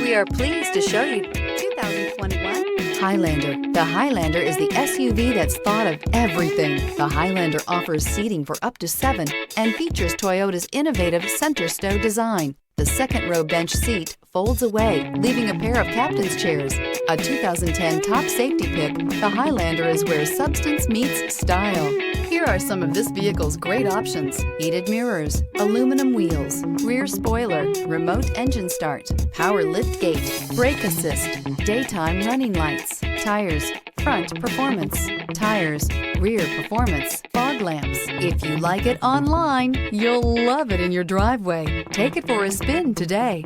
We are pleased to show you 2021 Highlander. The Highlander is the SUV that's thought of everything. The Highlander offers seating for up to 7 and features Toyota's innovative center stow design. The second row bench seat folds away, leaving a pair of captain's chairs. A 2010 top safety pick, the Highlander is where substance meets style. Here are some of this vehicle's great options: heated mirrors, aluminum wheels, rear spoiler, remote engine start, power lift gate, brake assist, daytime running lights, tires, front performance, tires, rear performance, fog lamps. If you like it online, you'll love it in your driveway. Take it for a spin today.